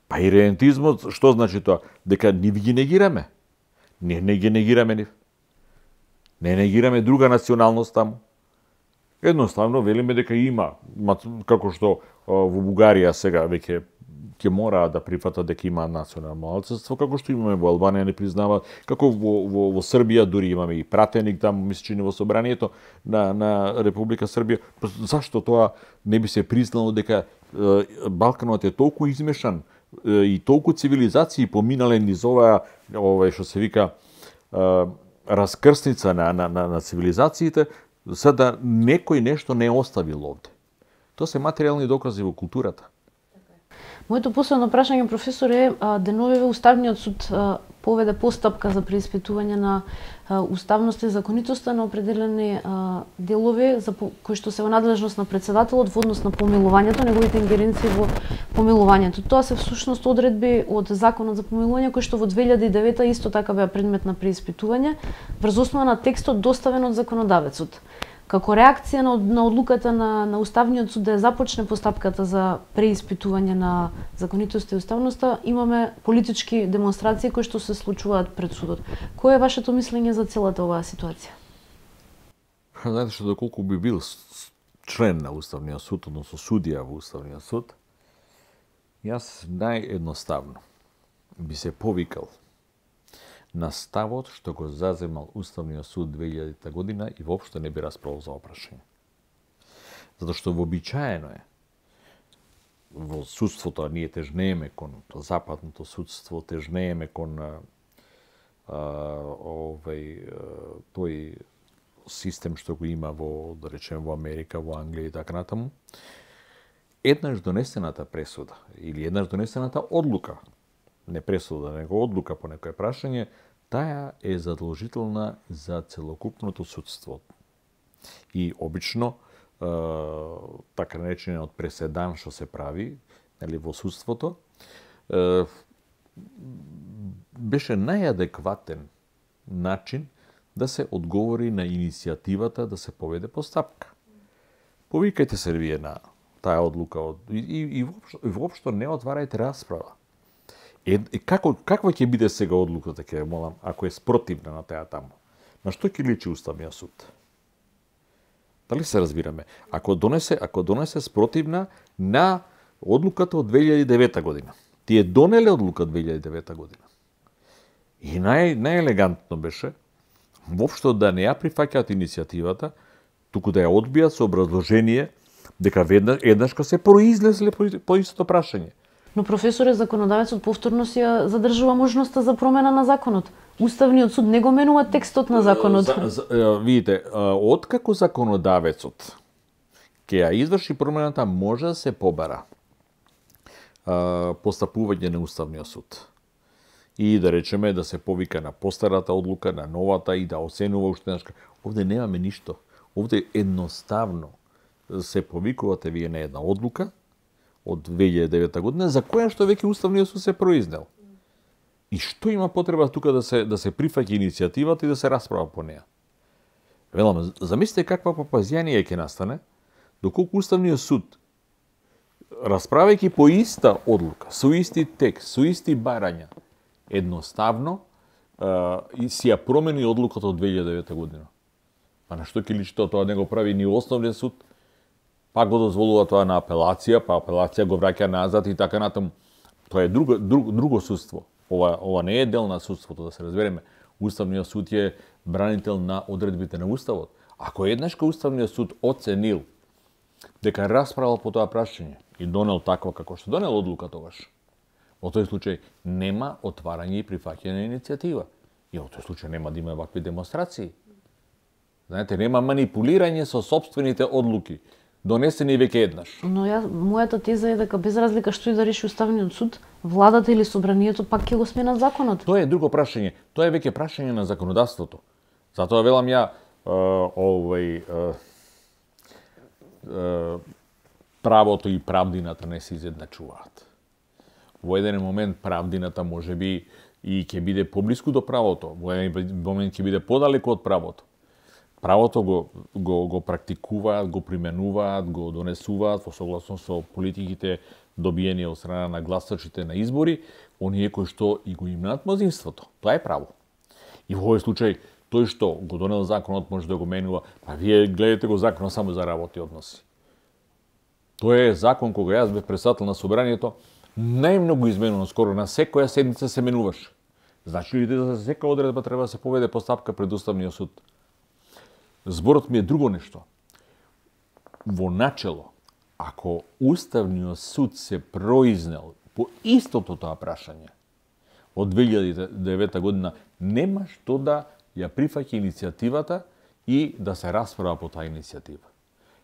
Па иридентизмот, што значи тоа? Дека нив ги негираме. Не ги негираме нив. Не негираме друга националност таму. Едноставно велиме дека има, како што во Бугарија сега веќе ќе мора да прифатат дека има национално малцинство, како што имаме во Албанија не признаваат, како во Србија дури имаме и пратеник таму, мислам, во собранието на Република Србија. Зашто тоа не би се признало дека Балканот е толку измешан и толку цивилизации поминале низ оваа што се вика раскрсница на цивилизациите, за да некој нешто не оставил овде. Тоа се материјални докази во културата. Моето последно прашање, професор, е деновиве Уставниот суд поведе постапка за преиспитување на уставноста и законитоста на определени делови за кои што се во надлежност на претседателот во однос на помилувањето, неговите ингеренции во помилувањето. Тоа се всушност одредби од Законот за помилување кои што во 2009 исто така беа предмет на преиспитување врз основа на текстот доставен од законодавецот. Како реакција на одлуката на Уставниот суд да ја започне постапката за преиспитување на законитоста и уставноста, имаме политички демонстрации кои што се случуваат пред судот. Кое е вашето мислење за целата оваа ситуација? Знаете што, доколку би бил член на Уставниот суд, односно судија во Уставниот суд, јас наједноставно би се повикал на ставот што го заземал Уставниот суд 2000 година и воопшто не би расправил за опрашање. Затоа што вообичаено е во судството, а ние тежнееме кон западното судство, тежнееме кон тој систем што го има во, да речеме, во Америка, во Англија и така натаму. Еднаш донесената пресуда или еднаш донесената одлука, не пресуда, него одлука по некое прашање, таа е задолжителна за целокупното судство. И обично така наречениот преседан што се прави, нели, во судството, беше најадекватен начин да се одговори на иницијативата да се поведе постапка. Повикајте се вие на таа одлука и воопшто не отварајте расправа. Каква ќе биде сега одлуката, ќе молам, ако е спротивна на таа таму? На што ќе личи Уставниот суд? Дали се разбираме? Ако донесе спротивна на одлуката од 2009 година. Тие донеле одлука од 2009 година. И најелегантно беше воопшто да не ја прифаќаат иницијативата, туку да ја одбијат со образложение дека еднаш се произлезле по истото прашање. Но професоре, законодавецот повторно си ја задржува можноста за промена на законот. Уставниот суд не го менува текстот на законот. Видите, откако законодавецот ќе ја изврши промената, може да се побара постапување на Уставниот суд. И да речеме да се повика на постарата одлука, на новата и да оценува уште еднаш. Овде немаме ништо. Овде едноставно се повикувате вие на една одлука од 2009 година, за која што веќе Уставниот суд се произнел. И што има потреба тука да се прифаќа иницијативата и да се расправа по неа? Велам, замислете каква папазјанија ќе настане, доколку Уставниот суд, расправајќи по иста одлука, со исти текст, со исти барања, едноставно и си ја промени одлуката од 2009 година. Па на што ќе личи тоа не го прави ни Основниот суд, па го дозволува тоа на апелација, па апелација го враќа назад и така натаму. Тоа е друго судство. Ова не е дел на судството, да се разбереме. Уставниот суд е бранител на одредбите на Уставот. Ако еднаш Уставниот суд оценил дека расправал по тоа прашање и донел таква како што донел одлука тогаш, во тој случај нема отварање и прифаќање на иницијатива. И во тој случај нема да има вакви демонстрации. Знаете, нема манипулирање со сопствените одлуки, донесени веќе еднаш. Но мојата теза е дека без разлика што и да реши Уставниот суд, владата или собранието пак ќе го сменат законот. Тоа е друго прашање. Тоа е веќе прашање на законодавството. Затоа велам ја правото и правдината не се изедначуваат. Во еден момент правдината можеби и ќе биде поблиску до правото, во еден момент ќе биде подалеку од правото. Правото го практикуваат, го применуваат, го донесуваат во согласно со политиките добиени од страна на гласачите на избори, оние кои што и го имаат мнозинството. Тоа е право. И во овој случај, тој што го донел законот може да го менува, па вие гледате го законот само за работи односи. Тоа е закон кога јас бев председател на собранието, најмногу изменувано, скоро на секоја седница се менуваше. Значи ли да за секоја одредба треба да се поведе постапка пред Уставниот суд? Зборот ми е друго нешто. Во начело, ако Уставниот суд се произнел по истото тоа прашање од 2009 година, нема што да ја прифаќа иницијативата и да се расправа по таа иницијатива.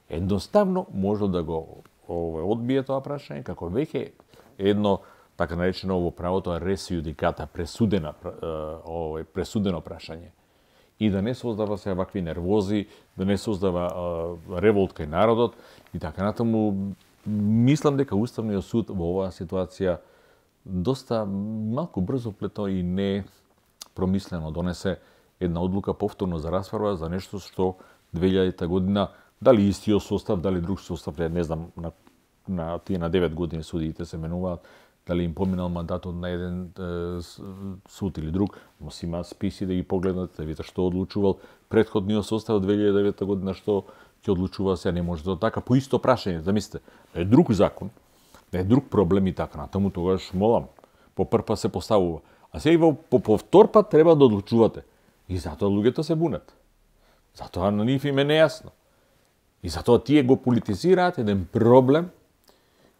Едноставно може да го одбие тоа прашање како веќе едно така наречено во правото рес јудиката, пресудено прашање. И да не создава се вакви нервози, да не создава револт кај народот и така натаму. Мислам дека Уставниот суд во оваа ситуација доста малку брзо плето и не промислено донесе една одлука повторно за расправа за нешто што 2000 година, дали истиот состав, дали друг состав, не знам, на тие на 9 години судиите се менуваат, дали им поминал мандатот на еден суд или друг, но си има списи да ги погледнат, да видите што одлучувал претходниот состав од 2009 година, што ќе одлучува се, не може да така по исто прашање. Замислите, е друг закон, е друг проблем и така натаму, тогаш молам, по прв пат се поставува. А сега и по повтор пат треба да одлучувате. И затоа луѓето се бунат. Затоа на нив им е нејасно. И затоа тие го политизираат еден проблем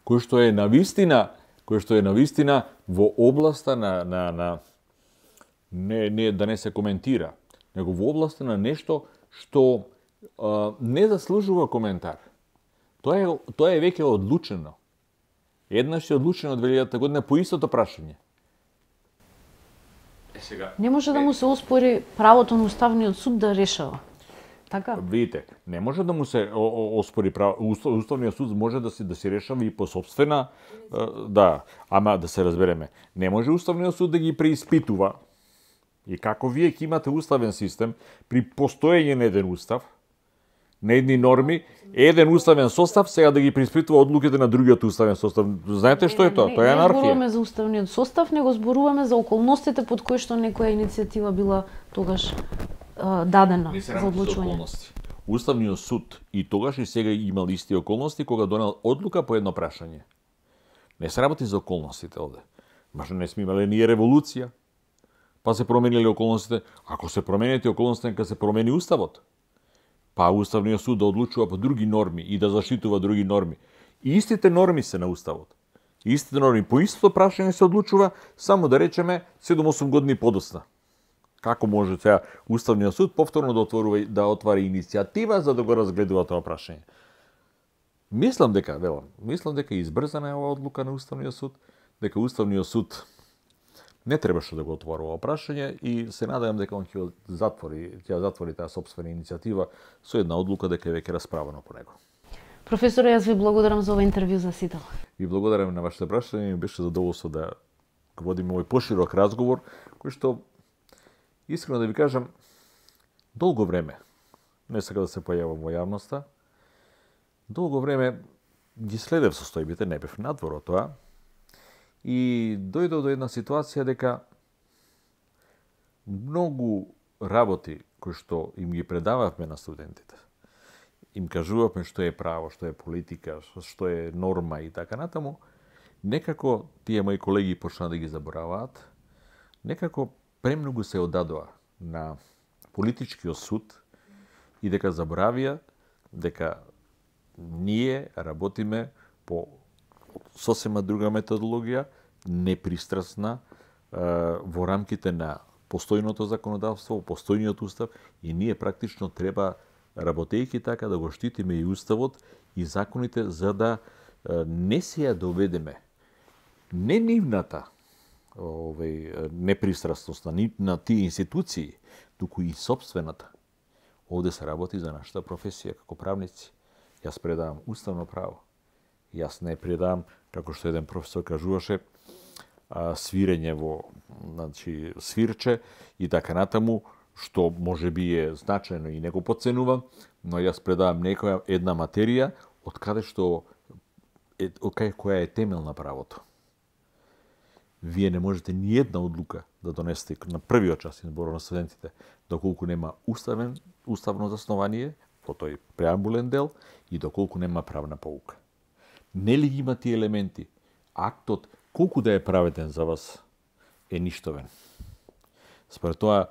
кој што е навистина во областа на не да не се коментира, него во областа на нешто што не заслужува коментар. Тоа е веќе одлучено. Еднаш е одлучено 2000 година по истото прашање. Не може да му се оспори правото на Уставниот суд да решава. Така? Видите, не може да му се оспори право. Уставниот суд може да си решава и по собствена, ама да се разбереме. Не може Уставниот суд да ги преиспитува. И како вие ќе имате уставен систем при постоење на еден устав, на едни норми, еден уставен состав, сега да ги преиспитува одлуките на другиот уставен состав. Знаете што е тоа? Тоа е анархија. Не зборуваме за уставниот состав, него зборуваме за околностите под кои што некоја иницијатива била тогаш дадена за одлучување. Уставниот суд и тогаш и сега имал исти околности кога донел одлука по едно прашање. Не се работи за околностите овде. Баш не сме имале ние револуција, па се промениле околностите. Ако се променят околностите, нека се промени уставот. Па Уставниот суд да одлучува по други норми и да заштитува други норми. И истите норми се на уставот. Истите норми по истото прашање се одлучува, само да речеме 7-8 години подоцна. Како може сега Уставниот суд повторно да отвори иницијатива за да го разгледува тоа прашање? Мислам дека избрзана е оваа одлука на Уставниот суд, дека Уставниот суд не требаше да го отвори ова прашање и се надевам дека он ќе затвори таа сопствена иницијатива со една одлука дека е веќе расправено по него. Професоре, јас ви благодарам за ова интервју за Сител. И благодарам на вашите прашања и беше задоволство да водиме овој поширок разговор, кој што, искрено да ви кажам, долго време, не сега да се појавам во јавноста, долго време ги следев состојбите, не бев надвор од тоа, и дојдов до една ситуација дека многу работи кои што им ги предававме на студентите, им кажувавме што е право, што е политика, што е норма и така натаму, некако тие мои колеги почнаа да ги забораваат, некако премногу се одадоа на политичкиот суд и дека заборавија дека ние работиме по сосема друга методологија, непристрасна, во рамките на постојното законодавство, постојниот устав, и ние практично треба, работејќи така, да го штитиме и уставот и законите, за да не се ја доведеме не нивната непристрасност на тие институции, туку и собствената. Овде се работи за нашата професија како правници. Јас предавам уставно право. Јас не предавам, како што еден професор кажуваше, свирење во свирче и така натаму, што може би е значајно и не го подценувам, но јас предавам една материја од каде што која е темел на правото. Вие не можете ни една одлука да донесете на првиот час избор на студентите, доколку нема уставно заснование во тој преамбулен дел и доколку нема правна поука. Нели ги има тие елементи? Актот, колку да е праведен за вас, е ништовен. Според тоа,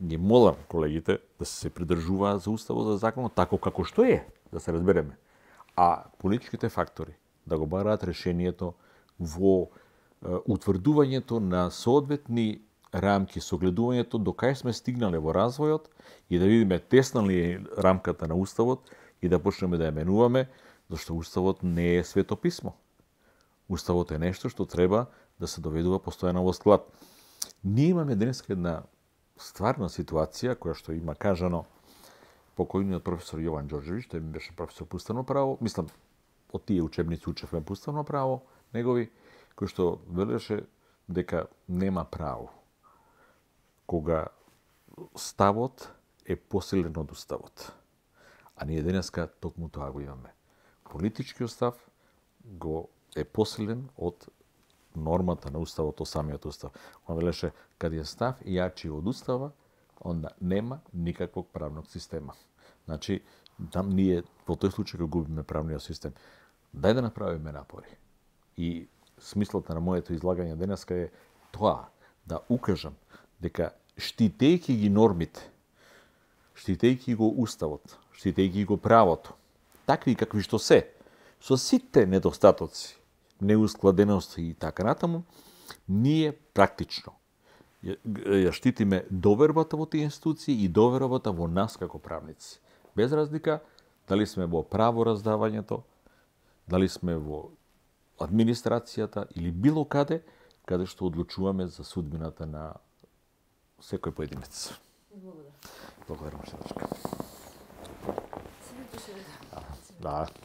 ги молам колегите да се придржуваат за уставот, за законот, тако како што е, да се разбереме. А политичките фактори да го бараат решението во утврдувањето на соодветни рамки, согледувањето до кај сме стигнале во развојот и да видиме тесна ли е рамката на уставот и да почнеме да ја менуваме, зашто уставот не е свето писмо. Уставот е нешто што треба да се доведува постојано во склад. Ние имаме денеска една стварна ситуација која што има кажано покојниот професор Јован Ѓорѓевиќ, тој ми беше професор по уставно право, мислам од тие учебници учевме по уставно право, негови, кој што велеше дека нема право кога ставот е посилен од уставот. А ние денеска токму тоа го имаме. Политичкиот став го е посилен од нормата на уставот, од самиот устав. Он велеше, каде е став јачи од устава, онда нема никаквог правног система. Значи, там ние во тој случај го губиме правниот систем. Дај да направиме напори. И смислот на моето излагање денеска е тоа, да укажам дека штитејќи ги нормите, штитејќи го уставот, штитејќи го правото, такви какви што се, со сите недостатоци, неускладености и така натаму, ние практично ја штитиме довербата во тие институции и довербата во нас како правници. Без разлика дали сме во правораздавањето, дали сме во администрацијата или било каде што одлучуваме за судбината на секој поединец. Благодарам. Благодарам, Шедачка. Да.